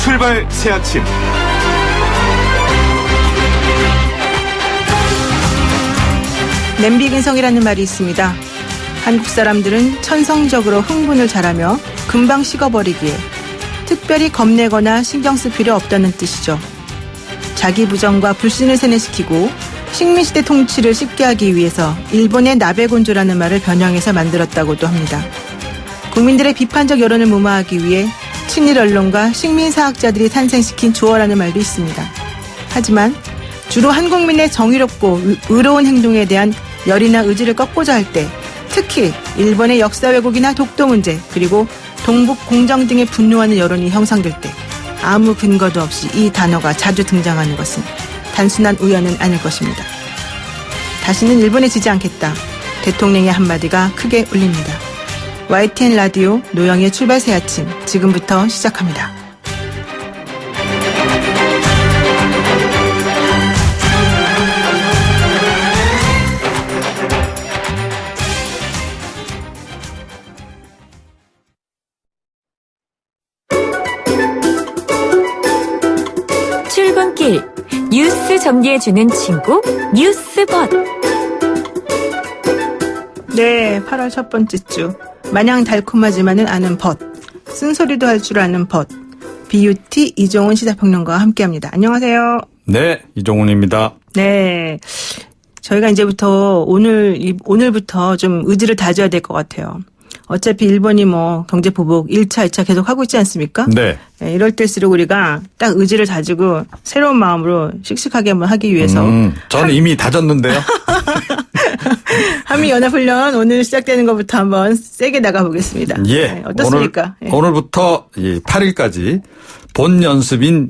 출발 새 아침. 냄비근성이라는 말이 있습니다. 한국 사람들은 천성적으로 흥분을 잘하며 금방 식어버리기에 특별히 겁내거나 신경 쓸 필요 없다는 뜻이죠. 자기 부정과 불신을 세뇌시키고 식민시대 통치를 쉽게 하기 위해서 일본의 나베곤조라는 말을 변형해서 만들었다고도 합니다. 국민들의 비판적 여론을 무마하기 위해 친일 언론과 식민사학자들이 탄생시킨 주어라는 말도 있습니다. 하지만 주로 한국민의 정의롭고 의로운 행동에 대한 열이나 의지를 꺾고자 할 때, 특히 일본의 역사 왜곡이나 독도 문제, 그리고 동북 공정 등에 분노하는 여론이 형성될 때 아무 근거도 없이 이 단어가 자주 등장하는 것은 단순한 우연은 아닐 것입니다. 다시는 일본에 지지 않겠다. 대통령의 한마디가 크게 울립니다. YTN 라디오 노영의 출발 새 아침, 지금부터 시작합니다. 출근길 뉴스 정리해주는 친구 뉴스벗. 네, 8월 첫 번째 주 마냥 달콤하지만은 않은 벗, 쓴소리도 할 줄 아는 벗, BUT 이종훈 시사평론가와 함께합니다. 안녕하세요. 네, 이종훈입니다. 네, 저희가 이제부터 오늘부터 좀 의지를 다져야 될 것 같아요. 어차피 일본이 뭐 경제 보복 1차, 2차 계속 하고 있지 않습니까? 네. 네, 이럴 때일수록 우리가 딱 의지를 다지고 새로운 마음으로 씩씩하게 한번 하기 위해서. 저는 이미 다졌는데요. 한미연합훈련 오늘 시작되는 것부터 한번 세게 나가보겠습니다. 예. 네, 어떻습니까? 오늘부터 8일까지 본 연습인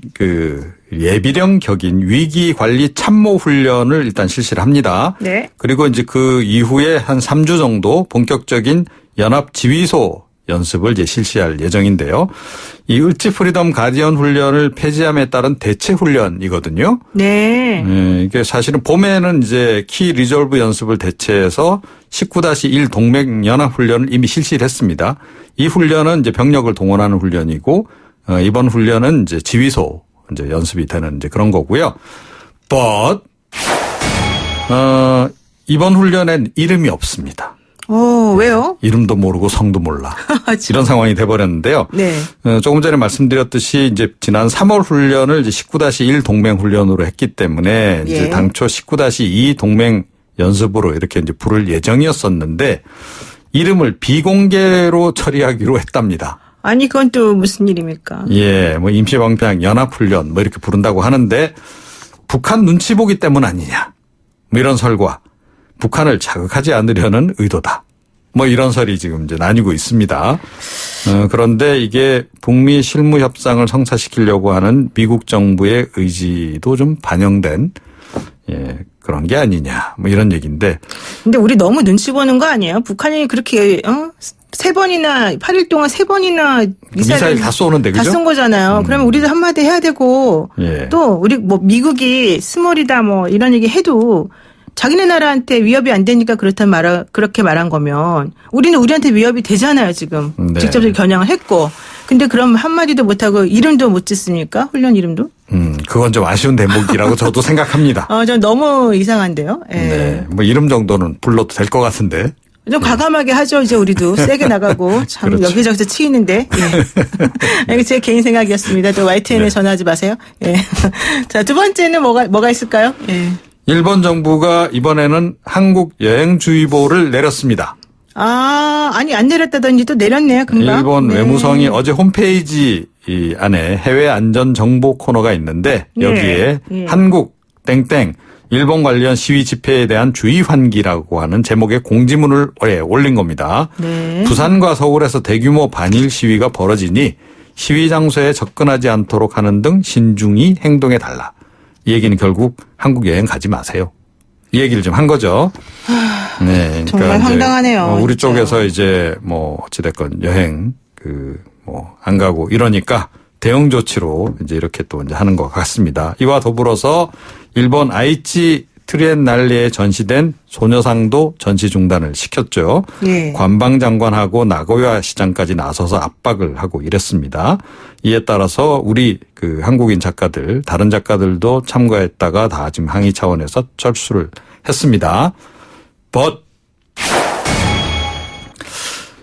예비령 격인 위기관리 참모훈련을 일단 실시를 합니다. 네. 그리고 이제 그 이후에 한 3주 정도 본격적인 연합 지휘소 연습을 이제 실시할 예정인데요. 이 을지 프리덤 가디언 훈련을 폐지함에 따른 대체 훈련이거든요. 네. 이게 사실은 봄에는 이제 키 리졸브 연습을 대체해서 19-1 동맹 연합 훈련을 이미 실시를 했습니다. 이 훈련은 이제 병력을 동원하는 훈련이고, 이번 훈련은 이제 지휘소 이제 연습이 되는 이제 그런 거고요. But 이번 훈련엔 이름이 없습니다. 왜요? 이름도 모르고 성도 몰라. 이런 상황이 돼버렸는데요. 네. 조금 전에 말씀드렸듯이 이제 지난 3월 훈련을 이제 19-1 동맹 훈련으로 했기 때문에 예. 이제 당초 19-2 동맹 연습으로 이렇게 이제 부를 예정이었었는데 이름을 비공개로 처리하기로 했답니다. 아니, 그건 또 무슨 일입니까? 예, 뭐 임시방편 연합훈련 뭐 이렇게 부른다고 하는데 북한 눈치 보기 때문 아니냐. 뭐 이런 설과 북한을 자극하지 않으려는 의도다. 뭐 이런 설이 지금 이제 나뉘고 있습니다. 그런데 이게 북미 실무 협상을 성사시키려고 하는 미국 정부의 의지도 좀 반영된 그런 게 아니냐. 뭐 이런 얘기인데. 근데 우리 너무 눈치 보는 거 아니에요? 북한이 그렇게 3번이나 8일 동안 3번이나 미사일 다 쏘는데 그죠? 다 쏜 거잖아요. 그러면 우리도 한마디 해야 되고 예. 또 우리 뭐 미국이 스몰이다 뭐 이런 얘기 해도 자기네 나라한테 위협이 안 되니까 그렇게 말한 거면 우리는 우리한테 위협이 되잖아요, 지금. 네. 직접적으로 겨냥을 했고. 근데 그럼 한마디도 못하고 이름도 못 짓습니까? 훈련 이름도? 그건 좀 아쉬운 대목이라고 저도 생각합니다. 전 너무 이상한데요. 예. 네. 뭐 이름 정도는 불러도 될 것 같은데. 좀 과감하게 하죠. 이제 우리도 세게 나가고 참 그렇죠. 여기저기서 치이는데. 예. 이게 제 개인 생각이었습니다. 또 YTN에 네. 전화하지 마세요. 예. 자, 두 번째는 뭐가 있을까요? 예. 일본 정부가 이번에는 한국 여행주의보를 내렸습니다. 아니 안 내렸다더니 또 내렸네요. 금방. 일본 네. 외무성이 어제 홈페이지 이 안에 해외 안전 정보 코너가 있는데 여기에 예. 한국 땡땡 일본 관련 시위 집회에 대한 주의 환기라고 하는 제목의 공지문을 올린 겁니다. 네. 부산과 서울에서 대규모 반일 시위가 벌어지니 시위 장소에 접근하지 않도록 하는 등 신중히 행동해 달라. 이 얘기는 결국 한국 여행 가지 마세요. 이 얘기를 좀 한 거죠. 네. 정말 황당하네요. 우리 진짜. 쪽에서 이제 뭐 어찌됐건 여행 안 가고 이러니까 대응 조치로 이제 이렇게 또 이제 하는 것 같습니다. 이와 더불어서 일본 아이치 트리엔날레에 전시된 소녀상도 전시 중단을 시켰죠. 예. 관방장관하고 나고야 시장까지 나서서 압박을 하고 이랬습니다. 이에 따라서 우리 그 한국인 작가들, 다른 작가들도 참가했다가 다 지금 항의 차원에서 철수를 했습니다. But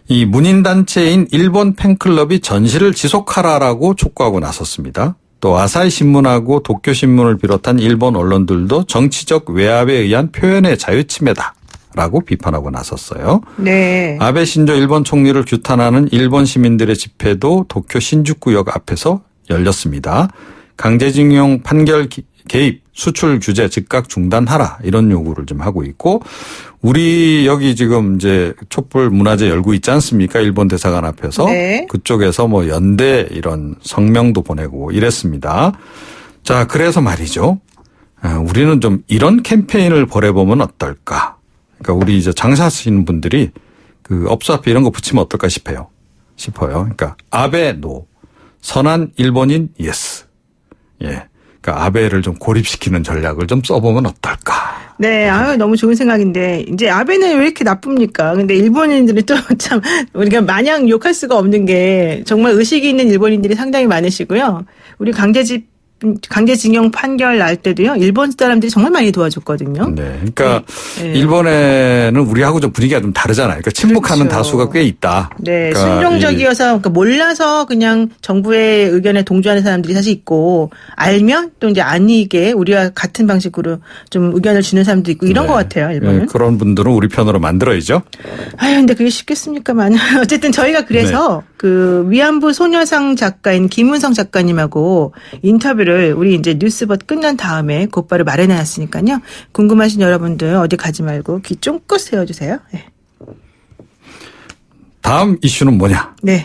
이 문인단체인 일본 팬클럽이 전시를 지속하라라고 촉구하고 나섰습니다. 또 아사히 신문하고 도쿄 신문을 비롯한 일본 언론들도 정치적 외압에 의한 표현의 자유 침해다라고 비판하고 나섰어요. 네. 아베 신조 일본 총리를 규탄하는 일본 시민들의 집회도 도쿄 신주쿠역 앞에서 열렸습니다. 강제징용 판결 개입, 수출 규제 즉각 중단하라 이런 요구를 좀 하고 있고 우리 여기 지금 이제 촛불 문화제 열고 있지 않습니까? 일본 대사관 앞에서. 네. 그쪽에서 뭐 연대 이런 성명도 보내고 이랬습니다. 자, 그래서 말이죠. 우리는 좀 이런 캠페인을 벌여보면 어떨까? 그러니까 우리 이제 장사하시는 분들이 그 업소 앞에 이런 거 붙이면 어떨까 싶어요. 그러니까 아베 노, 선한 일본인 예스. 예. 그러니까 아베를 좀 고립시키는 전략을 좀 써보면 어떨까? 네, 너무 좋은 생각인데, 이제 아베는 왜 이렇게 나쁩니까? 근데 일본인들은 또 참, 우리가 마냥 욕할 수가 없는 게, 정말 의식이 있는 일본인들이 상당히 많으시고요. 우리 강제징용 판결 날 때도요, 일본 사람들이 정말 많이 도와줬거든요. 네. 그러니까 네. 일본에는 우리하고 좀 분위기가 좀 다르잖아요. 그러니까 침묵하는 그렇죠. 다수가 꽤 있다. 네. 그러니까 순종적이어서, 그러니까 몰라서 그냥 정부의 의견에 동조하는 사람들이 사실 있고, 알면 또 이제 아니게 우리와 같은 방식으로 좀 의견을 주는 사람도 있고, 이런 네. 것 같아요, 일본은. 네. 그런 분들은 우리 편으로 만들어야죠. 근데 그게 쉽겠습니까만. 어쨌든 저희가 그래서 그 위안부 소녀상 작가인 김은성 작가님하고 인터뷰를 우리 이제 뉴스벗 끝난 다음에 곧바로 마련해놨으니까요. 궁금하신 여러분들 어디 가지 말고 귀 쫑긋 세워주세요. 네. 다음 이슈는 뭐냐? 네.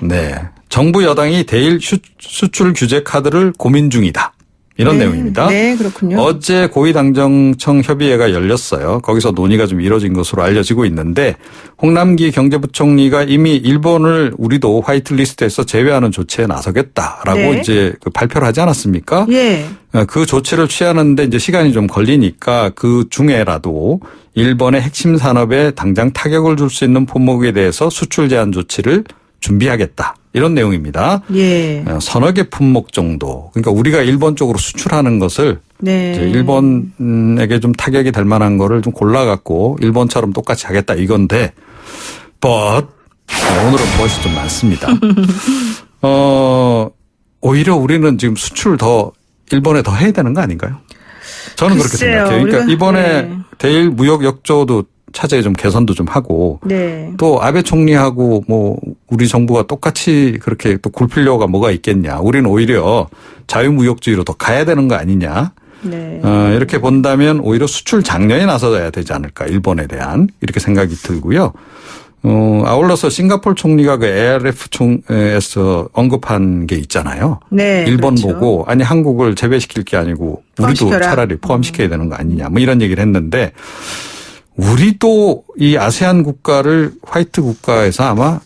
정부 여당이 대일 수출 규제 카드를 고민 중이다. 이런 네. 내용입니다. 네, 그렇군요. 어제 고위당정청 협의회가 열렸어요. 거기서 논의가 좀 이뤄진 것으로 알려지고 있는데 홍남기 경제부총리가 이미 일본을 우리도 화이트리스트에서 제외하는 조치에 나서겠다라고 네. 이제 그 발표를 하지 않았습니까? 예. 그 조치를 취하는데 이제 시간이 좀 걸리니까 그 중에라도 일본의 핵심 산업에 당장 타격을 줄 수 있는 품목에 대해서 수출 제한 조치를 준비하겠다. 이런 내용입니다. 예. 서너 개 품목 정도. 그러니까 우리가 일본 쪽으로 수출하는 것을 네. 이제 일본에게 좀 타격이 될 만한 거를 좀 골라갖고 일본처럼 똑같이 하겠다 이건데, but 오늘은 멋이 좀 많습니다. 오히려 우리는 지금 수출 더 일본에 더 해야 되는 거 아닌가요? 저는 그렇게 글쎄요, 생각해요. 그러니까 우리가, 이번에 네. 대일 무역 역조도 차제에 좀 개선도 좀 하고 네. 또 아베 총리하고 뭐 우리 정부가 똑같이 그렇게 또 굴필려가 뭐가 있겠냐. 우리는 오히려 자유무역주의로 더 가야 되는 거 아니냐. 네. 이렇게 본다면 오히려 수출 장려에 나서야 되지 않을까. 일본에 대한 이렇게 생각이 들고요. 아울러서 싱가포르 총리가 그 ARF에서 언급한 게 있잖아요. 네. 일본 그렇죠. 보고 아니 한국을 제외시킬 게 아니고 우리도 포함시켜라. 차라리 포함시켜야 되는 거 아니냐. 뭐 이런 얘기를 했는데 우리도 이 아세안 국가를 화이트 국가에서 아마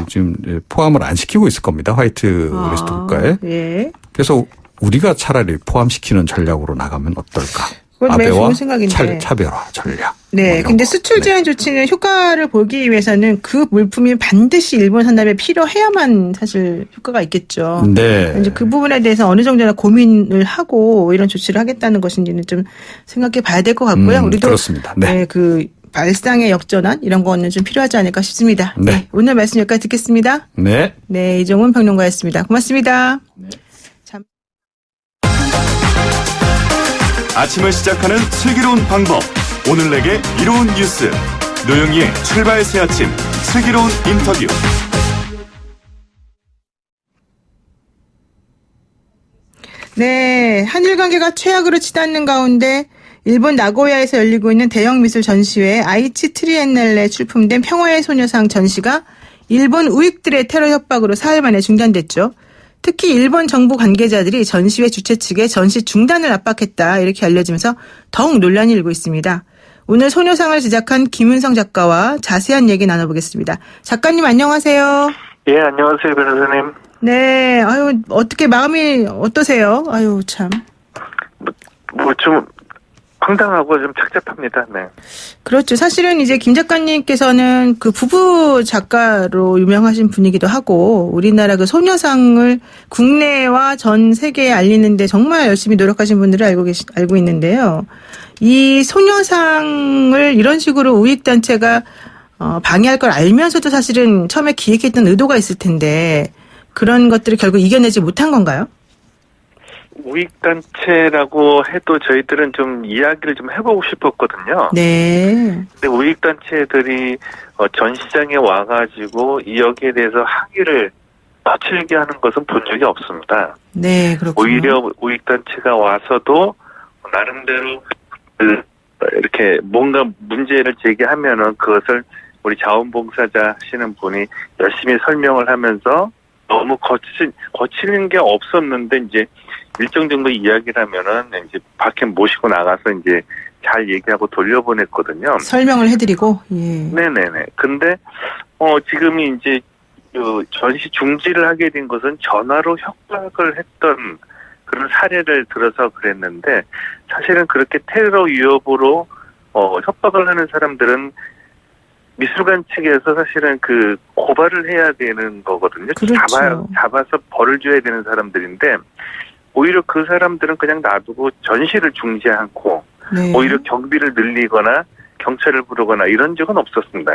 지금 포함을 안 시키고 있을 겁니다. 화이트 리스트 국가에. 예. 그래서 우리가 차라리 포함시키는 전략으로 나가면 어떨까? 그건 매우 아베와 좋은 생각인데. 차별화 전략. 네. 뭐 이런 근데 거. 수출 제한 조치는 효과를 보기 위해서는 그 물품이 반드시 일본 산업에 필요해야만 사실 효과가 있겠죠. 네. 이제 그 부분에 대해서 어느 정도나 고민을 하고 이런 조치를 하겠다는 것인지는 좀 생각해 봐야 될 것 같고요. 우리도 그렇습니다. 네. 그 발상의 역전환 이런 거는 좀 필요하지 않을까 싶습니다. 네. 오늘 말씀 여기까지 듣겠습니다. 네. 네, 이종훈 평론가였습니다. 고맙습니다. 아침을 시작하는 슬기로운 방법. 오늘 내게 이로운 뉴스. 노영희의 출발 새 아침. 슬기로운 인터뷰. 네, 한일 관계가 최악으로 치닫는 가운데 일본 나고야에서 열리고 있는 대형 미술 전시회 아이치 트리엔날레 출품된 평화의 소녀상 전시가 일본 우익들의 테러 협박으로 사흘 만에 중단됐죠. 특히 일본 정부 관계자들이 전시회 주최 측에 전시 중단을 압박했다 이렇게 알려지면서 더욱 논란이 일고 있습니다. 오늘 소녀상을 제작한 김은성 작가와 자세한 얘기 나눠보겠습니다. 작가님 안녕하세요. 예, 안녕하세요, 변호사님. 네, 아유 어떻게 마음이 어떠세요? 아유 참. 뭐 좀 황당하고 좀 착잡합니다. 네. 그렇죠. 사실은 이제 김 작가님께서는 그 부부 작가로 유명하신 분이기도 하고 우리나라 그 소녀상을 국내와 전 세계에 알리는데 정말 열심히 노력하신 분들을 알고 있는데요. 이 소녀상을 이런 식으로 우익단체가 방해할 걸 알면서도 사실은 처음에 기획했던 의도가 있을 텐데 그런 것들을 결국 이겨내지 못한 건가요? 우익단체라고 해도 저희들은 좀 이야기를 좀 해보고 싶었거든요. 네. 근데 우익단체들이 전시장에 와가지고 여기에 대해서 항의를 거칠게 하는 것은 본 적이 없습니다. 네, 그렇군요. 오히려 우익단체가 와서도 나름대로 이렇게 뭔가 문제를 제기하면은 그것을 우리 자원봉사자 하시는 분이 열심히 설명을 하면서 너무 거치는 게 없었는데 이제 일정 정도 이야기를 하면은 이제 밖에 모시고 나가서 이제 잘 얘기하고 돌려보냈거든요. 설명을 해드리고, 예. 네네네. 근데, 지금이 이제, 전시 중지를 하게 된 것은 전화로 협박을 했던 그런 사례를 들어서 그랬는데, 사실은 그렇게 테러 위협으로, 협박을 하는 사람들은 미술관 측에서 사실은 그 고발을 해야 되는 거거든요. 그렇죠. 잡아서 벌을 줘야 되는 사람들인데, 오히려 그 사람들은 그냥 놔두고 전시를 중지하고 네. 오히려 경비를 늘리거나 경찰을 부르거나 이런 적은 없었습니다.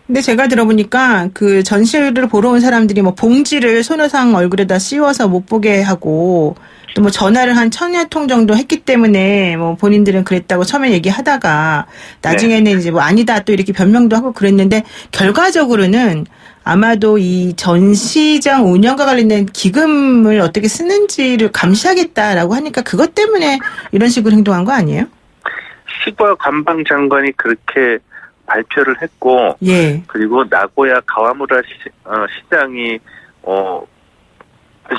근데 제가 들어보니까 그 전시를 보러 온 사람들이 뭐 봉지를 소녀상 얼굴에다 씌워서 못 보게 하고 또 뭐 전화를 한 1000여 통 정도 했기 때문에 뭐 본인들은 그랬다고 처음에 얘기하다가 나중에는 이제 뭐 아니다 또 이렇게 변명도 하고 그랬는데 결과적으로는 아마도 이 전시장 운영과 관련된 기금을 어떻게 쓰는지를 감시하겠다라고 하니까 그것 때문에 이런 식으로 행동한 거 아니에요? 시과 관방장관이 그렇게 발표를 했고, 예. 그리고 나고야 가와무라 시장이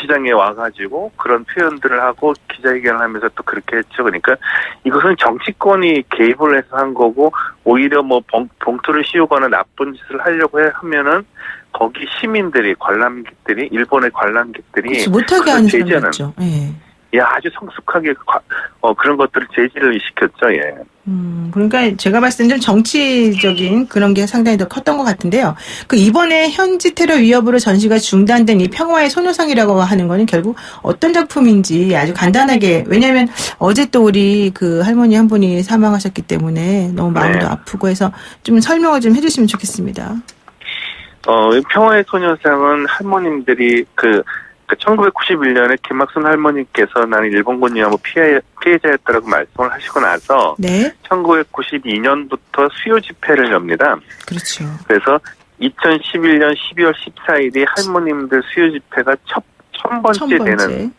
시장에 와가지고 그런 표현들을 하고 기자회견을 하면서 또 그렇게 했죠. 그러니까 이것은 정치권이 개입을 해서 한 거고 오히려 뭐 봉투를 씌우거나 나쁜 짓을 하려고 하면은 거기 시민들이 관람객들이 일본의 관람객들이 못하게 하는 제재는 사람이었죠. 예. 아주 성숙하게 그런 것들을 제지를 시켰죠. 예. 그러니까 제가 봤을 때는 좀 정치적인 그런 게 상당히 더 컸던 것 같은데요. 그 이번에 현지 테러 위협으로 전시가 중단된 이 평화의 소녀상이라고 하는 거는 결국 어떤 작품인지 아주 간단하게, 왜냐하면 어제 또 우리 그 할머니 한 분이 사망하셨기 때문에 너무 마음도 아프고 해서 좀 설명을 좀 해주시면 좋겠습니다. 평화의 소녀상은 할머님들이 1991년에 김학순 할머니께서 나는 일본군 위안부 피해자였다라고 말씀을 하시고 나서 네. 1992년부터 수요 집회를 엽니다. 그렇죠. 그래서 2011년 12월 14일이 할머님들 수요 집회가 첫 번째 되는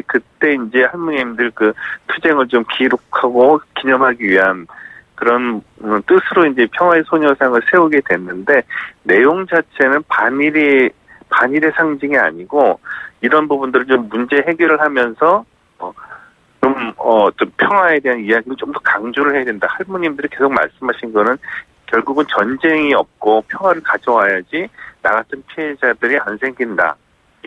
그때 이제 할머님들 그 투쟁을 좀 기록하고 기념하기 위한 그런 뜻으로 이제 평화의 소녀상을 세우게 됐는데 내용 자체는 반일의 상징이 아니고 이런 부분들을 좀 문제 해결을 하면서 좀 평화에 대한 이야기를 좀 더 강조를 해야 된다. 할머님들이 계속 말씀하신 거는 결국은 전쟁이 없고 평화를 가져와야지 나 같은 피해자들이 안 생긴다.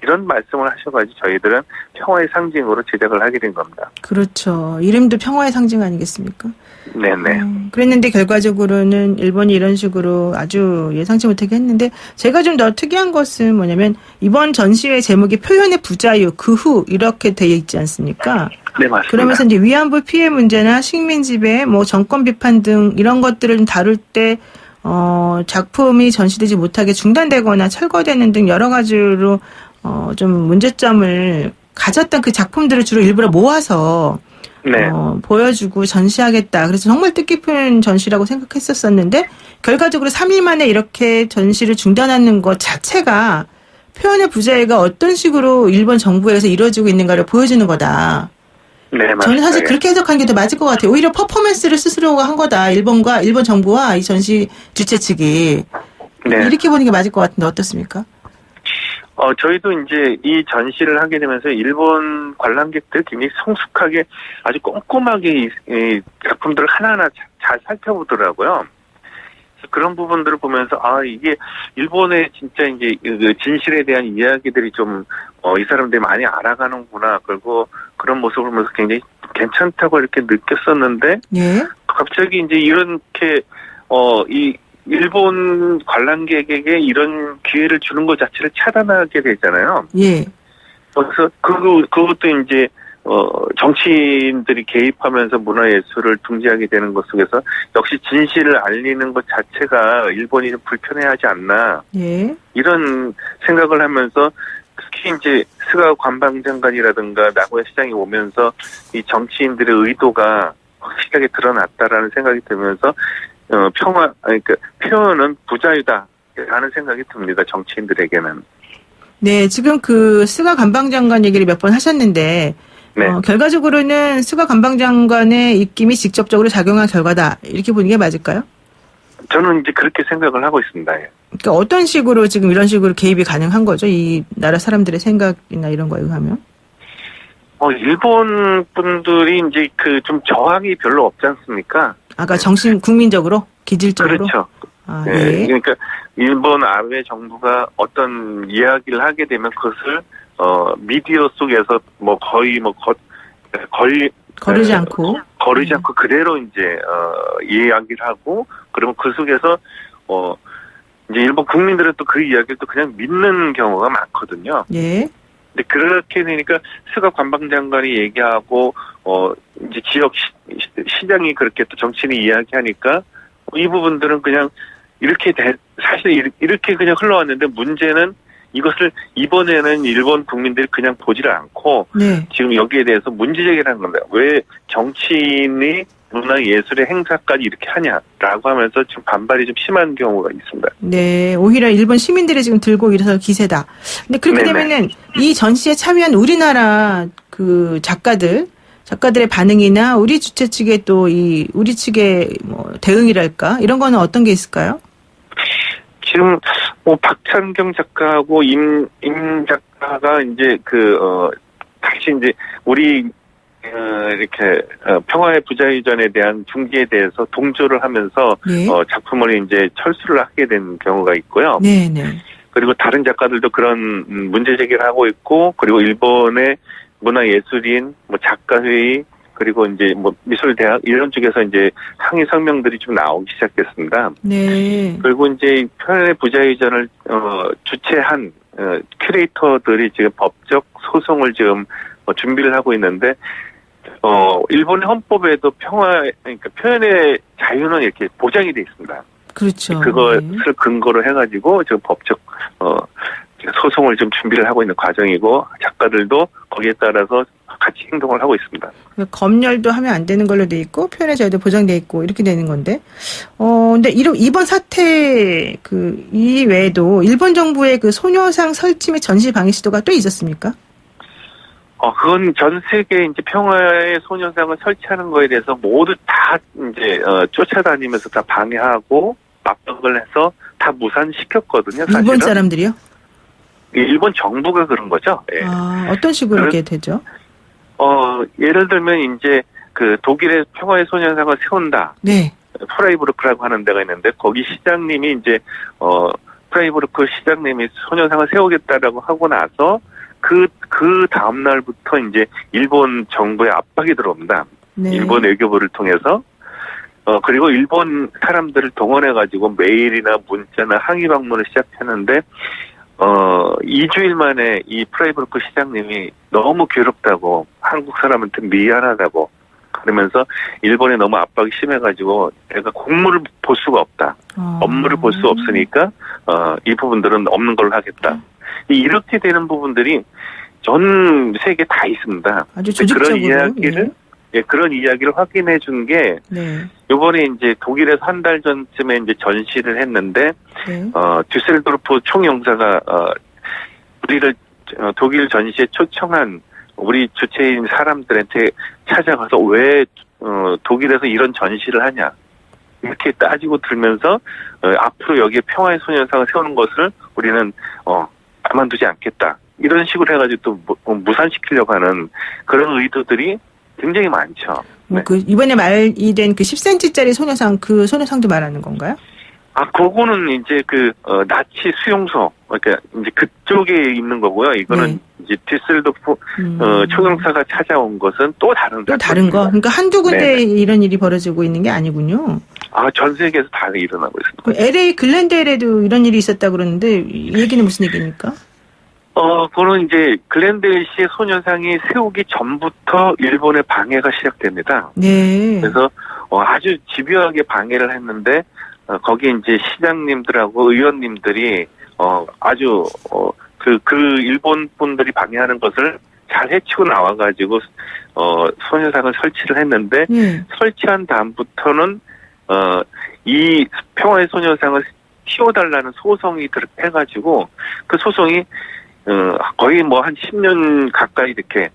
이런 말씀을 하셔가지고 저희들은 평화의 상징으로 제작을 하게 된 겁니다. 그렇죠. 이름도 평화의 상징 아니겠습니까? 네네. 그랬는데 결과적으로는 일본이 이런 식으로 아주 예상치 못하게 했는데 제가 좀 더 특이한 것은 뭐냐면 이번 전시회 제목이 표현의 부자유, 그 후 이렇게 되어 있지 않습니까? 네, 맞습니다. 그러면서 이제 위안부 피해 문제나 식민 지배, 뭐 정권 비판 등 이런 것들을 좀 다룰 때 작품이 전시되지 못하게 중단되거나 철거되는 등 여러 가지로 좀 문제점을 가졌던 그 작품들을 주로 일부러 모아서 보여주고 전시하겠다. 그래서 정말 뜻깊은 전시라고 생각했었는데 결과적으로 3일 만에 이렇게 전시를 중단하는 것 자체가 표현의 부자유가 어떤 식으로 일본 정부에서 이루어지고 있는가를 보여주는 거다. 네, 맞습니다. 저는 사실 그렇게 해석한 게 더 맞을 것 같아요. 오히려 퍼포먼스를 스스로가 한 거다. 일본 정부와 이 전시 주최 측이. 이렇게 보는 게 맞을 것 같은데 어떻습니까? 저희도 이제 이 전시를 하게 되면서 일본 관람객들 굉장히 성숙하게 아주 꼼꼼하게 이 작품들을 하나하나 잘 살펴보더라고요. 그런 부분들을 보면서 이게 일본의 진짜 이제 그 진실에 대한 이야기들이 좀 이 사람들이 많이 알아가는구나. 그리고 그런 모습을 보면서 굉장히 괜찮다고 이렇게 느꼈었는데 예. 갑자기 이제 이렇게 이 일본 관람객에게 이런 기회를 주는 것 자체를 차단하게 되잖아요. 예. 그래서 그것도 이제 정치인들이 개입하면서 문화예술을 중지하게 되는 것 속에서 역시 진실을 알리는 것 자체가 일본이 좀 불편해하지 않나. 예. 이런 생각을 하면서 특히 이제 스가 관방장관이라든가 나고야 시장이 오면서 이 정치인들의 의도가 확실하게 드러났다라는 생각이 들면서 그러니까 표현은 부자유다라는 생각이 듭니다. 정치인들에게는. 네, 지금 그 스가 관방장관 얘기를 몇 번 하셨는데 네. 결과적으로는 스가 관방장관의 입김이 직접적으로 작용한 결과다. 이렇게 보는 게 맞을까요? 저는 이제 그렇게 생각을 하고 있습니다. 예. 그러니까 어떤 식으로 지금 이런 식으로 개입이 가능한 거죠? 이 나라 사람들의 생각이나 이런 거에 의하면? 일본 분들이 이제 그 좀 저항이 별로 없지 않습니까? 아까 국민적으로? 기질적으로? 그렇죠. 네. 그러니까 일본 아베 정부가 어떤 이야기를 하게 되면 그것을 미디어 속에서 거르지 않고 그대로 이제 이야기를 하고 그러면 그 속에서 이제 일본 국민들은 또 그 이야기를 또 그냥 믿는 경우가 많거든요. 예. 근데 그렇게 되니까 스가 관방장관이 얘기하고 이제 지역 시장이 그렇게 또 정치인이 이야기하니까 이 부분들은 그냥 사실 이렇게 그냥 흘러왔는데 문제는 이것을 이번에는 일본 국민들이 그냥 보지를 않고 네. 지금 여기에 대해서 문제제기를 하는 겁니다. 왜 정치인이 문화예술의 행사까지 이렇게 하냐라고 하면서 지금 반발이 좀 심한 경우가 있습니다. 네, 오히려 일본 시민들이 지금 들고 일어설 기세다. 근데 그렇게 네네. 되면은 이 전시에 참여한 우리나라 그 작가들의 반응이나 우리 주최 측의 또 우리 측의 대응이랄까 이런 거는 어떤 게 있을까요? 지금 박찬경 작가하고 임 작가가 이제 다시 이제 우리 이렇게 평화의 부자유전에 대한 중지에 대해서 동조를 하면서 네. 작품을 이제 철수를 하게 된 경우가 있고요. 네, 네. 그리고 다른 작가들도 그런 문제 제기를 하고 있고, 그리고 일본의 문화예술인 작가회의 그리고 이제 미술대학 이런 쪽에서 이제 항의 성명들이 좀 나오기 시작했습니다. 네. 그리고 이제 평화의 부자유전을 주최한 큐레이터들이 지금 법적 소송을 지금 준비를 하고 있는데. 일본의 헌법에도 그러니까 표현의 자유는 이렇게 보장이 돼 있습니다. 그렇죠. 그것을 근거로 해가지고 지금 법적, 소송을 좀 준비를 하고 있는 과정이고, 작가들도 거기에 따라서 같이 행동을 하고 있습니다. 검열도 하면 안 되는 걸로 돼 있고, 표현의 자유도 보장돼 있고, 이렇게 되는 건데, 근데 이번 사태, 이외에도 일본 정부의 소녀상 설치 및 전시 방해 시도가 또 있었습니까? 그건 전 세계 이제 평화의 소녀상을 설치하는 거에 대해서 모두 다 이제 쫓아다니면서 다 방해하고 압박을 해서 다 무산시켰거든요. 사실은. 일본 사람들이요? 일본 정부가 그런 거죠. 예. 어떤 식으로 그렇게 되죠? 예를 들면 이제 독일의 평화의 소녀상을 세운다. 네. 프라이부르크라고 하는 데가 있는데 거기 시장님이 이제 프라이부르크 시장님이 소녀상을 세우겠다라고 하고 나서 그 다음 날부터 이제 일본 정부의 압박이 들어옵니다. 네. 일본 외교부를 통해서. 그리고 일본 사람들을 동원해가지고 메일이나 문자나 항의 방문을 시작했는데, 2주일 만에 이 프라이부르크 시장님이 너무 괴롭다고, 한국 사람한테 미안하다고, 그러면서 일본에 너무 압박이 심해가지고, 내가 공무를 볼 수가 없다. 업무를 볼 수 없으니까, 이 부분들은 없는 걸로 하겠다. 이렇게 되는 부분들이 전 세계 다 있습니다. 아주 조직적으로. 그런 이야기를 확인해 준 게, 네. 요번에 이제 독일에서 한 달 전쯤에 이제 전시를 했는데, 네. düsseldorf 총영사가, 우리를 독일 전시에 초청한 우리 주체인 사람들한테 찾아가서 왜, 독일에서 이런 전시를 하냐. 이렇게 따지고 들면서, 앞으로 여기에 평화의 소녀상을 세우는 것을 우리는, 가만두지 않겠다. 이런 식으로 해가지고 또 무산시키려고 하는 그런 의도들이 굉장히 많죠. 네. 이번에 말이 된 10cm짜리 소녀상, 그 소녀상도 말하는 건가요? 그거는 이제 나치 수용소, 그러니까 이제 그쪽에 있는 거고요. 이거는 이제 디셀도프 초경사가 찾아온 것은 또 다른 또 다른 거. 그러니까 한두 군데 이런 일이 벌어지고 있는 게 아니군요. 전 세계에서 다 일어나고 있습니다. 그 LA 글렌델에도 이런 일이 있었다 그러는데 이 얘기는 무슨 얘기입니까? 그거는 이제 글렌델시의 소녀상이 세우기 전부터 일본의 방해가 시작됩니다. 네. 그래서 아주 집요하게 방해를 했는데 거기에 이제 시장님들하고 의원님들이 아주 그 일본 분들이 방해하는 것을 잘 해치고 나와가지고 소녀상을 설치를 했는데 설치한 다음부터는 이 평화의 소녀상을 씌워달라는 소송이 해가지고 그 소송이 거의 뭐 한 10년 가까이 이렇게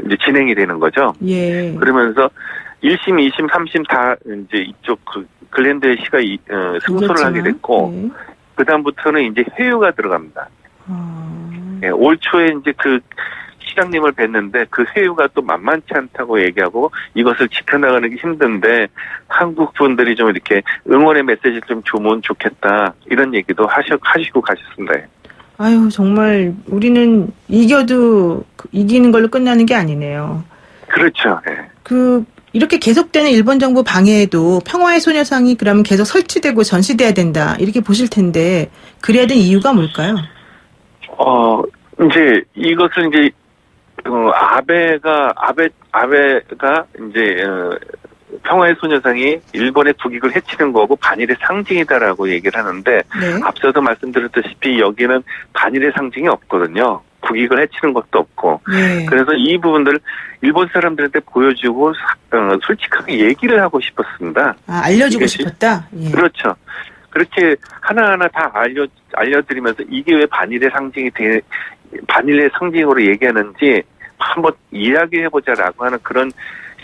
이제 진행이 되는 거죠. 예. 그러면서 1심, 2심, 3심 다 이제 이쪽 글렌델 시가 승소를 하게 됐고 그 다음부터는 이제 회유가 들어갑니다. 예, 올 초에 이제 그 시장님을 뵀는데 그 회유가 또 만만치 않다고 얘기하고 이것을 지켜나가는 게 힘든데 한국 분들이 좀 이렇게 응원의 메시지를 좀 주면 좋겠다 이런 얘기도 하시고 가셨습니다. 아유, 정말 우리는 이겨도 이기는 걸로 끝나는 게 아니네요. 그렇죠. 네. 이렇게 계속되는 일본 정부 방해에도 평화의 소녀상이 그러면 계속 설치되고 전시돼야 된다 이렇게 보실 텐데 그래야 된 이유가 뭘까요? 이제 이것을 이제 아베가 이제 평화의 소녀상이 일본의 국익을 해치는 거고 반일의 상징이다라고 얘기를 하는데 앞서도 말씀드렸다시피 여기는 반일의 상징이 없거든요. 국익을 해치는 것도 없고 그래서 이 부분들을 일본 사람들한테 보여주고 솔직하게 얘기를 하고 싶었습니다. 알려주고 싶었다? 예. 그렇죠. 그렇게 하나하나 다 알려드리면서 이게 왜 반일의 상징으로 얘기하는지 한번 이야기해보자라고 하는 그런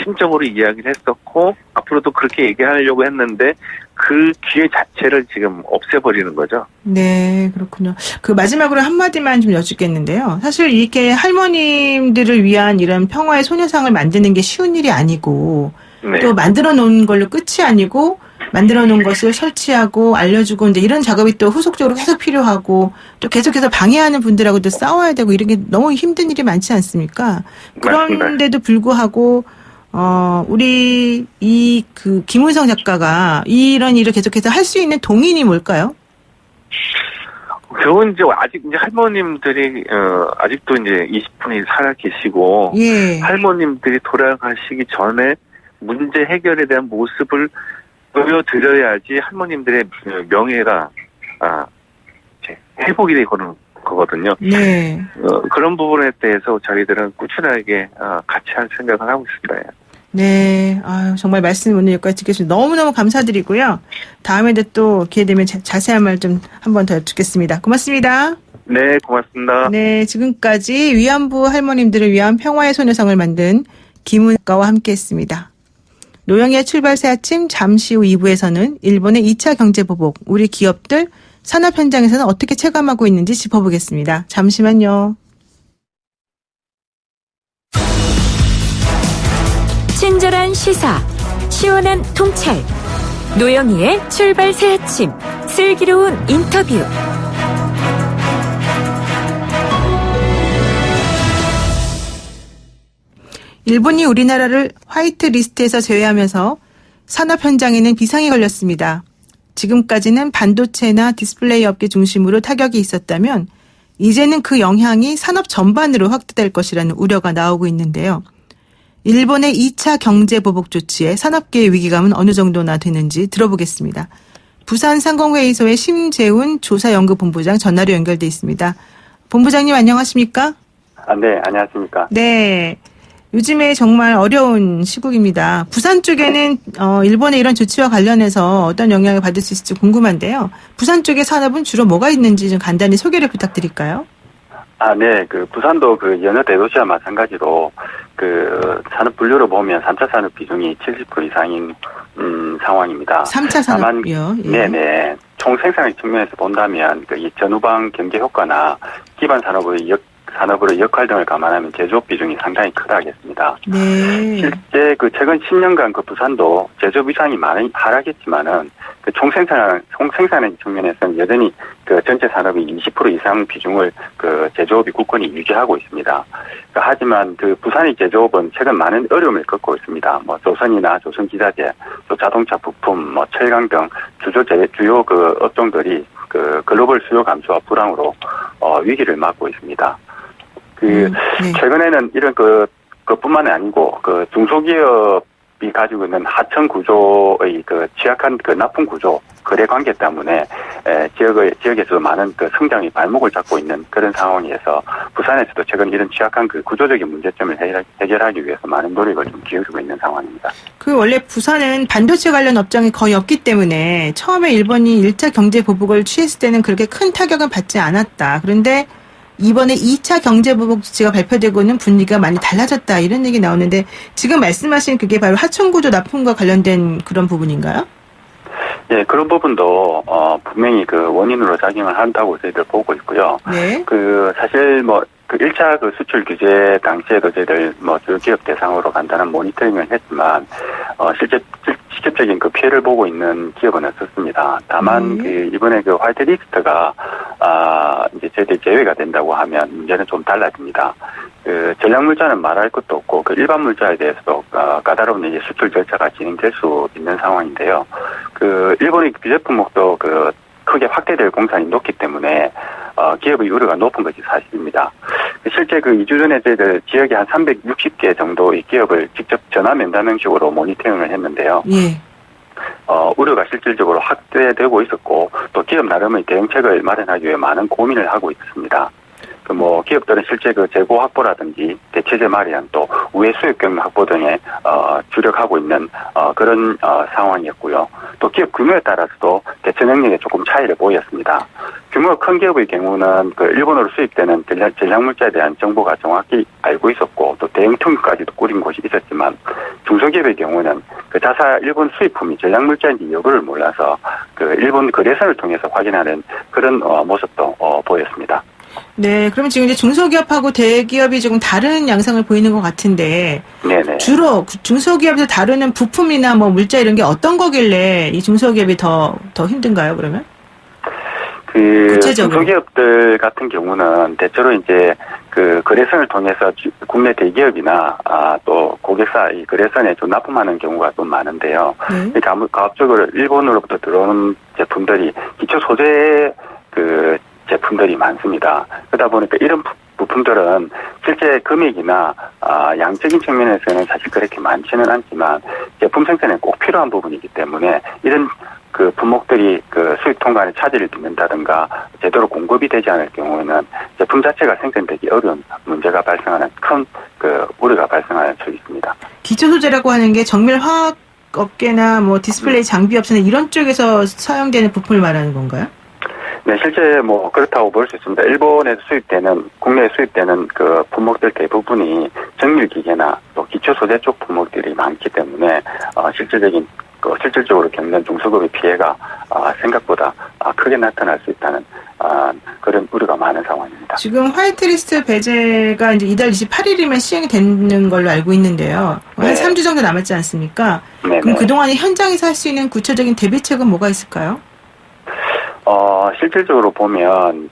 심정으로 이야기를 했었고 앞으로도 그렇게 얘기하려고 했는데 그 기회 자체를 지금 없애버리는 거죠. 네, 그렇군요. 마지막으로 한마디만 좀 여쭙겠는데요. 사실 이렇게 할머님들을 위한 이런 평화의 소녀상을 만드는 게 쉬운 일이 아니고 또 만들어 놓은 걸로 끝이 아니고 만들어 놓은 것을 설치하고 알려주고 이제 이런 작업이 또 후속적으로 계속 필요하고 또 계속해서 방해하는 분들하고도 싸워야 되고 이런 게 너무 힘든 일이 많지 않습니까? 그런데도 불구하고 우리 김은성 작가가 이런 일을 계속해서 할 수 있는 동인이 뭘까요? 그건 이제 아직 이제 할머님들이 아직도 이제 20분이 살아 계시고 할머님들이 돌아가시기 전에 문제 해결에 대한 모습을 보여드려야지 할머님들의 명예가 회복이 되는 거거든요. 네. 그런 부분에 대해서 저희들은 꾸준하게 같이 할 생각을 하고 있습니다. 네. 아유, 정말 말씀 오늘 여기까지 듣겠습니다. 너무너무 감사드리고요. 다음에도 또 기회 되면 자세한 말 좀 한 번 더 여쭙겠습니다. 고맙습니다. 네, 고맙습니다. 네, 지금까지 위안부 할머님들을 위한 평화의 소녀상을 만든 김은가와 함께했습니다. 노영희의 출발 새 아침 잠시 후 2부에서는 일본의 2차 경제보복, 우리 기업들 산업 현장에서는 어떻게 체감하고 있는지 짚어보겠습니다. 잠시만요. 친절한 시사, 시원한 통찰, 노영희의 출발 새 아침, 슬기로운 인터뷰. 일본이 우리나라를 화이트 리스트에서 제외하면서 산업 현장에는 비상이 걸렸습니다. 지금까지는 반도체나 디스플레이 업계 중심으로 타격이 있었다면 이제는 그 영향이 산업 전반으로 확대될 것이라는 우려가 나오고 있는데요. 일본의 2차 경제 보복 조치에 산업계의 위기감은 어느 정도나 되는지 들어보겠습니다. 부산상공회의소의 심재훈 조사연구본부장 전화로 연결돼 있습니다. 본부장님 안녕하십니까? 네, 안녕하십니까? 네. 요즘에 정말 어려운 시국입니다. 부산 쪽에는 일본의 이런 조치와 관련해서 어떤 영향을 받을 수 있을지 궁금한데요. 부산 쪽의 산업은 주로 뭐가 있는지 좀 간단히 소개를 부탁드릴까요? 네. 부산도 여느 대도시와 마찬가지로 산업 분류로 보면 3차 산업 비중이 70% 이상인 상황입니다. 3차 산업이요? 네네. 총 생산력 측면에서 본다면 이 전후방 경제 효과나 기반 산업으로 역할 등을 감안하면 제조업 비중이 상당히 크다 하겠습니다. 네. 실제 최근 10년간 부산도 제조업 위상이 많이 하락했지만은 그 총생산의 측면에서는 여전히 그 전체 산업이 20% 이상 비중을 그 제조업이 굳건히 유지하고 있습니다. 하지만 그 부산의 제조업은 최근 많은 어려움을 겪고 있습니다. 뭐 조선이나 조선기자재, 또 자동차 부품, 뭐 철강 등 주요 그 업종들이 그 글로벌 수요 감소와 불황으로 위기를 맞고 있습니다. 네. 최근에는 이런 그뿐만이 아니고 그 중소기업이 가지고 있는 하청 구조의 그 취약한 그 납품 구조 거래 관계 때문에 지역에서 많은 그 성장이 발목을 잡고 있는 그런 상황에서 부산에서도 최근 이런 취약한 그 구조적인 문제점을 해결하기 위해서 많은 노력을 좀 기울이고 있는 상황입니다. 그 원래 부산은 반도체 관련 업장이 거의 없기 때문에 처음에 일본이 1차 경제 보복을 취했을 때는 그렇게 큰 타격은 받지 않았다. 그런데 이번에 2차 경제보복지가 발표되고는 분위기가 많이 달라졌다. 이런 얘기 나오는데 지금 말씀하신 그게 바로 하청구조 납품과 관련된 그런 부분인가요? 예, 그런 부분도 분명히 그 원인으로 작용을 한다고 저희들 보고 있고요. 네. 그 사실 뭐 그 1차 그 수출 규제 당시에도 저희들 뭐 주기업 대상으로 간단한 모니터링을 했지만 직접적인 그 피해를 보고 있는 기업은 없었습니다. 다만 그 이번에 그 화이트리스트가 이제 저희들 제외가 된다고 하면 문제는 좀 달라집니다. 그 전략물자는 말할 것도 없고 그 일반 물자에 대해서도 까다로운 이제 수출 절차가 진행될 수 있는 상황인데요. 그 일본의 규제 품목도 그 크게 확대될 공산이 높기 때문에 기업의 우려가 높은 것이 사실입니다. 실제 그 2주 전에 저희들 지역에 한 360개 정도의 기업을 직접 전화 면담형식으로 모니터링을 했는데요. 예. 우려가 실질적으로 확대되고 있었고 또 기업 나름의 대응책을 마련하기 위해 많은 고민을 하고 있습니다. 그 뭐 기업들은 실제 그 재고 확보라든지 대체재 마련 또 우회 수익 경로 확보 등에 주력하고 있는 그런 상황이었고요. 또 기업 규모에 따라서도 대처 능력에 조금 차이를 보였습니다. 규모가 큰 기업의 경우는 그 일본어로 수입되는 전략물자에 대한 정보가 정확히 알고 있었고 또 대응 통역까지도 꾸린 곳이 있었지만 중소기업의 경우는 그 자사 일본 수입품이 전략물자인지 여부를 몰라서 그 일본 거래선을 통해서 확인하는 그런 모습도 보였습니다. 네, 그러면 지금 이제 중소기업하고 대기업이 조금 다른 양상을 보이는 것 같은데, 네네. 주로 중소기업에서 다루는 부품이나 뭐 물자 이런 게 어떤 거길래 이 중소기업이 더 힘든가요, 그러면? 구체적으로. 중소기업들 같은 경우는 대체로 이제 그 거래선을 통해서 국내 대기업이나 또 고객사 이 거래선에 좀 납품하는 경우가 좀 많은데요. 그러니까 가급적으로 일본으로부터 들어오는 제품들이 기초 소재 그 제품들이 많습니다. 그러다 보니까 이런 부품들은 실제 금액이나 양적인 측면에서는 사실 그렇게 많지는 않지만 제품 생산에 꼭 필요한 부분이기 때문에 이런 그 품목들이 그 수입 통관에 차질을 빚는다든가 제대로 공급이 되지 않을 경우에는 제품 자체가 생산되기 어려운 문제가 발생하는 큰 그 우려가 발생하는 쪽이 있습니다. 기초 소재라고 하는 게 정밀 화학 업계나 뭐 디스플레이 장비 업체나 이런 쪽에서 사용되는 부품을 말하는 건가요? 네, 실제 뭐 그렇다고 볼 수 있습니다. 일본에서 국내에 수입되는 그 품목들 대부분이 정밀 기계나 또 기초 소재 쪽 품목들이 많기 때문에 실질적으로 겪는 중소기업의 피해가 생각보다 크게 나타날 수 있다는 그런 우려가 많은 상황입니다. 지금 화이트리스트 배제가 이제 이달 28일이면 시행이 되는 걸로 알고 있는데요. 네. 한 3주 정도 남았지 않습니까? 네네. 그럼 그동안에 현장에서 할 수 있는 구체적인 대비책은 뭐가 있을까요? 실질적으로 보면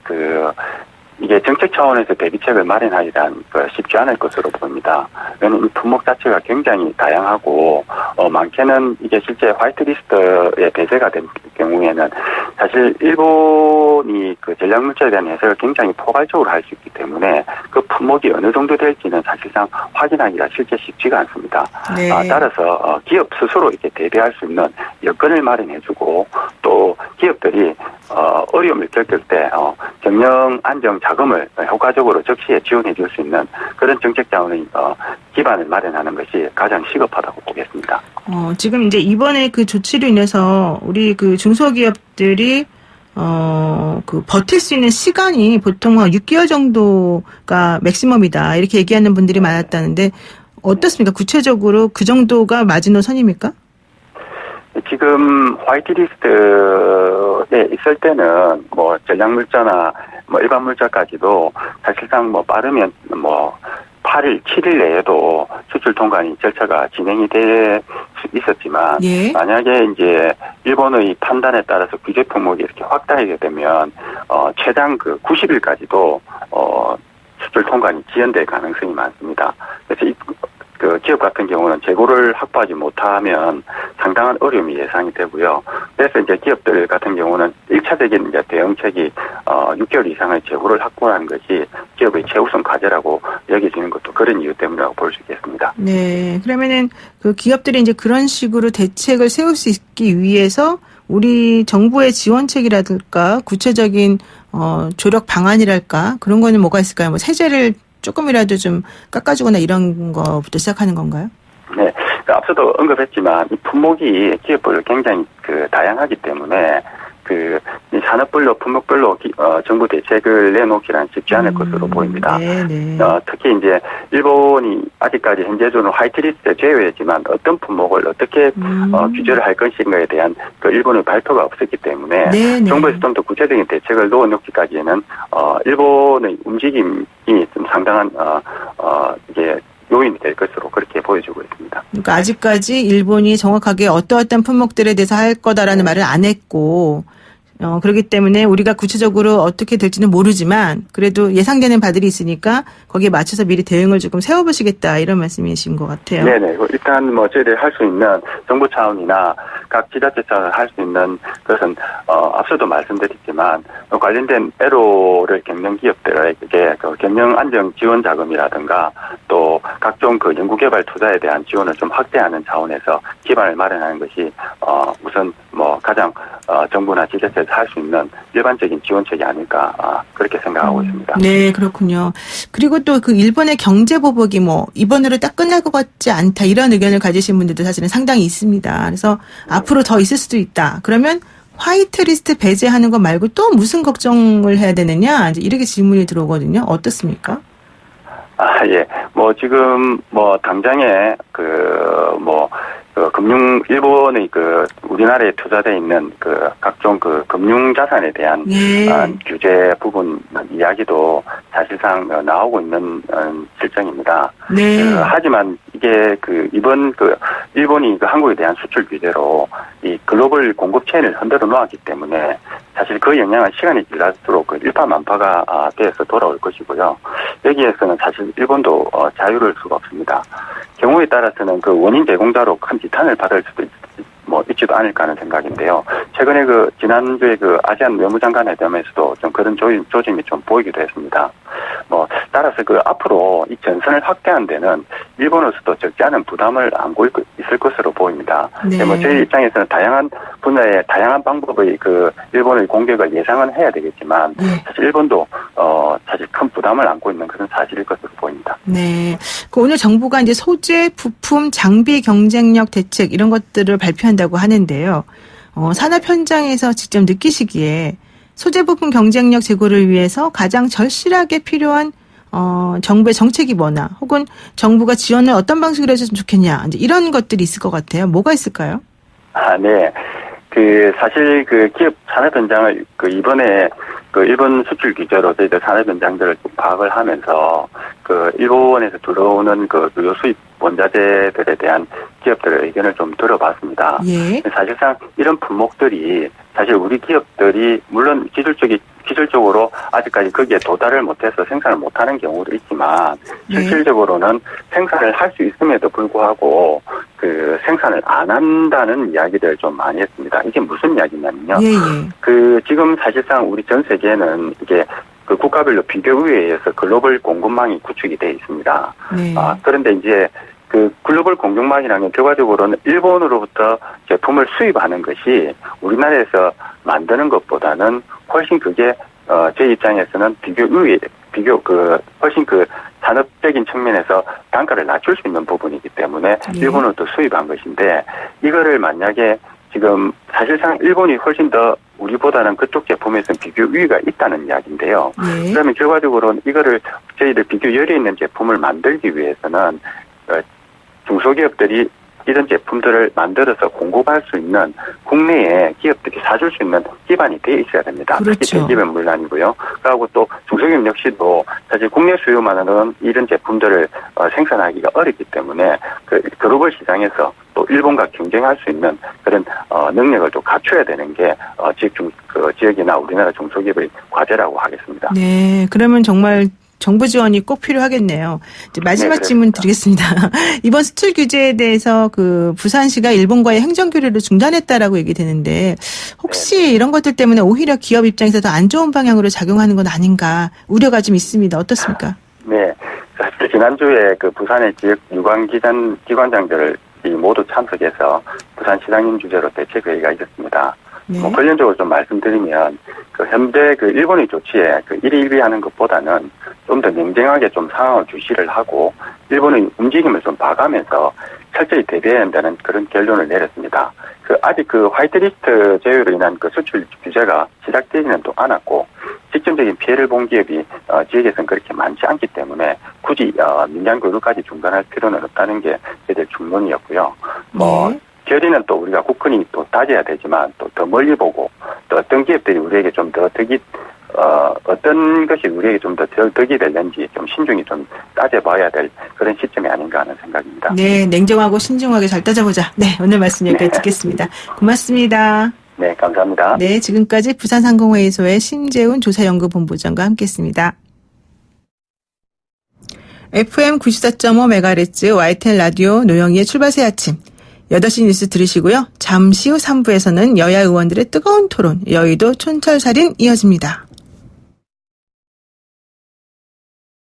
이게 정책 차원에서 대비책을 마련하기란 쉽지 않을 것으로 보입니다. 왜냐하면 이 품목 자체가 굉장히 다양하고 많게는 이게 실제 화이트리스트에 배제가 된 경우에는 사실 일본이 그 전략물자에 대한 해석을 굉장히 포괄적으로 할 수 있기 때문에 그 품목이 어느 정도 될지는 사실상 확인하기가 실제 쉽지가 않습니다. 네. 따라서 기업 스스로 이렇게 대비할 수 있는 여건을 마련해주고 또 기업들이 어려움을 겪을 때 경영 안정 자금을 효과적으로 적시에 지원해 줄 수 있는 그런 정책 자원의 기반을 마련하는 것이 가장 시급하다고 보겠습니다. 지금 이제 이번에 그 조치로 인해서 우리 그 중소기업들이 버틸 수 있는 시간이 보통 6개월 정도가 맥시멈이다 이렇게 얘기하는 분들이 많았다는데 어떻습니까? 구체적으로 그 정도가 마지노선입니까? 지금 화이트리스트에 있을 때는 뭐 전략물자나 뭐 일반 물자까지도 사실상 뭐 빠르면 뭐 8일, 7일 내에도 수출 통관이 절차가 진행이 될 수 있었지만 예. 만약에 이제 일본의 판단에 따라서 규제 품목이 이렇게 확대하게 되면 최장 그 90일까지도 수출 통관이 지연될 가능성이 많습니다. 그래서 그 기업 같은 경우는 재고를 확보하지 못하면 상당한 어려움이 예상이 되고요. 그래서 이제 기업들 같은 경우는 1차적인 이제 대응책이 6개월 이상의 재고를 확보하는 것이 기업의 최우선 과제라고 여겨지는 것도 그런 이유 때문이라고 볼 수 있겠습니다. 네. 그러면은 그 기업들이 이제 그런 식으로 대책을 세울 수 있기 위해서 우리 정부의 지원책이라든가 구체적인 조력 방안이랄까 그런 거는 뭐가 있을까요? 뭐 세제를 조금이라도 좀 깎아주거나 이런 거부터 시작하는 건가요? 네, 앞서도 언급했지만 이 품목이 기업별 굉장히 다양하기 때문에 이 산업별로 품목별로 정부 대책을 내놓기란 쉽지 않을 것으로 보입니다. 네. 특히 이제 일본이 아직까지 현재적으로 화이트리스트에 제외했지만 어떤 품목을 어떻게 규제를 할 것인가에 대한 일본의 발표가 없었기 때문에 네네. 정부에서 좀 더 구체적인 대책을 놓기까지는 일본의 움직임이 좀 상당한 이게 요인이 될 것으로 그렇게 보여지고 있습니다. 그러니까 아직까지 일본이 정확하게 어떠한 품목들에 대해서 할 거다라는 말을 안 했고 그렇기 때문에 우리가 구체적으로 어떻게 될지는 모르지만 그래도 예상되는 바들이 있으니까 거기에 맞춰서 미리 대응을 조금 세워보시겠다 이런 말씀이신 것 같아요. 네네. 일단 저희들이 할 수 있는 정부 차원이나 각 지자체 차원에서 할 수 있는 것은 앞서도 말씀드렸지만 관련된 애로를 겪는 기업들에게 경영 안정 지원 자금이라든가 또 각종 연구개발 투자에 대한 지원을 좀 확대하는 차원에서 기반을 마련하는 것이 우선 가장 정부나 지자체에서 할 수 있는 일반적인 지원책이 아닐까 그렇게 생각하고 있습니다. 네, 그렇군요. 그리고 또 그 일본의 경제 보복이 이번으로 딱 끝날 것 같지 않다 이런 의견을 가지신 분들도 사실은 상당히 있습니다. 그래서 앞으로 더 있을 수도 있다. 그러면 화이트리스트 배제하는 것 말고 또 무슨 걱정을 해야 되느냐 이제 이렇게 질문이 들어오거든요. 어떻습니까? 예. 지금 당장에 일본의 우리나라에 투자되어 있는 각종 금융 자산에 대한 규제 부분 이야기도 사실상 나오고 있는 실정입니다. 네. 하지만 이게 이번 일본이 한국에 대한 수출 규제로 이 글로벌 공급 체인을 흔들어 놓았기 때문에 사실 그 영향은 시간이 지날수록 일파만파가 돼서 돌아올 것이고요. 여기에서는 사실 일본도 자유로울 수가 없습니다. 경우에 따라서는 원인 제공자로 큰 비탄을 받을 수도 있지도 않을까 하는 생각인데요. 최근에 지난주에 아시안 외무장관 회담에서도 좀 그런 조짐이 좀 보이기도 했습니다. 따라서 앞으로 이 전선을 확대한 데는 일본으로서도 적지 않은 부담을 안고 있을 것으로 보입니다. 네. 저희 입장에서는 다양한 분야의 다양한 방법의 일본의 공격을 예상은 해야 되겠지만 사실 일본도 사실 큰 부담을 안고 있는 그런 사실일 것으로 보입니다. 네. 오늘 정부가 이제 소재, 부품, 장비 경쟁력 대책 이런 것들을 발표한다고 하는데요. 산업 현장에서 직접 느끼시기에 소재 부품 경쟁력 제고를 위해서 가장 절실하게 필요한 정부의 정책이 뭐나 혹은 정부가 지원을 어떤 방식으로 해줬으면 좋겠냐 이제 이런 것들이 있을 것 같아요. 뭐가 있을까요? 네. 사실 기업 산업 현장을 이번에 일본 수출 규제로 저희들 산업 현장들을 좀 파악을 하면서 일본에서 들어오는 유효 수입 원자재들에 대한 기업들의 의견을 좀 들어봤습니다. 예. 사실상 이런 품목들이 사실 우리 기업들이 물론 기술적으로 아직까지 거기에 도달을 못해서 생산을 못하는 경우도 있지만 실질적으로는 생산을 할 수 있음에도 불구하고 생산을 안 한다는 이야기들을 좀 많이 했습니다. 이게 무슨 이야기냐면요. 지금 사실상 우리 전 세계는 이게 국가별로 비교 우위에 의해서 글로벌 공급망이 구축이 되어 있습니다. 그런데 이제 글로벌 공급망이라는 게 결과적으로는 일본으로부터 제품을 수입하는 것이 우리나라에서 만드는 것보다는 훨씬 그게 제 입장에서는 훨씬 산업적인 측면에서 단가를 낮출 수 있는 부분이기 때문에 일본으로부터 수입한 것인데 이거를 만약에 지금 사실상 일본이 훨씬 더 우리보다는 그쪽 제품에서는 비교 우위가 있다는 이야기인데요. 그러면 결과적으로는 이거를 저희들 비교 열에 있는 제품을 만들기 위해서는 중소기업들이 이런 제품들을 만들어서 공급할 수 있는 국내에 기업들이 사줄 수 있는 기반이 돼 있어야 됩니다. 그렇죠. 특히 대기업은 물론이고요. 그리고 또 중소기업 역시도 사실 국내 수요만으로는 이런 제품들을 생산하기가 어렵기 때문에 글로벌 시장에서 또 일본과 경쟁할 수 있는 그런 능력을 또 갖춰야 되는 게 지역이나 우리나라 중소기업의 과제라고 하겠습니다. 네, 그러면 정말 정부 지원이 꼭 필요하겠네요. 이제 마지막 네, 질문 드리겠습니다. 이번 수출 규제에 대해서 그 부산시가 일본과의 행정 교류를 중단했다라고 얘기되는데 혹시 이런 것들 때문에 오히려 기업 입장에서 더 안 좋은 방향으로 작용하는 건 아닌가 우려가 좀 있습니다. 어떻습니까? 네, 사실 지난주에 그 부산의 지역 유관기관장들이 모두 참석해서 부산시장님 주재로 대책회의가 있었습니다. 네. 관련적으로 좀 말씀드리면 현재 일본의 조치에 일희일비하는 것보다는 좀 더 냉정하게 좀 상황을 주시를 하고 일본의 움직임을 좀 봐가면서 철저히 대비해야 한다는 그런 결론을 내렸습니다. 아직 화이트리스트 제외로 인한 수출 규제가 시작되지는 또 않았고 직접적인 피해를 본 기업이 지역에서는 그렇게 많지 않기 때문에 굳이 민간 교류까지 중단할 필요는 없다는 게 저희들 중론이었고요. 네. 결의는 또 우리가 국헌이 또 다져야 되지만 또 더 멀리 보고 또 어떤 기업들이 우리에게 좀 더 어떤 것이 우리에게 좀 더 득이 될는지 좀 신중히 좀 따져봐야 될 그런 시점이 아닌가 하는 생각입니다. 네, 냉정하고 신중하게 잘 따져보자. 네, 오늘 말씀 여기까지 듣겠습니다. 고맙습니다. 네, 감사합니다. 네, 지금까지 부산상공회의소의 신재훈 조사연구본부장과 함께했습니다. FM 94.5MHz YTN 라디오 노영희의 출발새 아침 8시 뉴스 들으시고요. 잠시 후 3부에서는 여야 의원들의 뜨거운 토론, 여의도 촌철살인 이어집니다.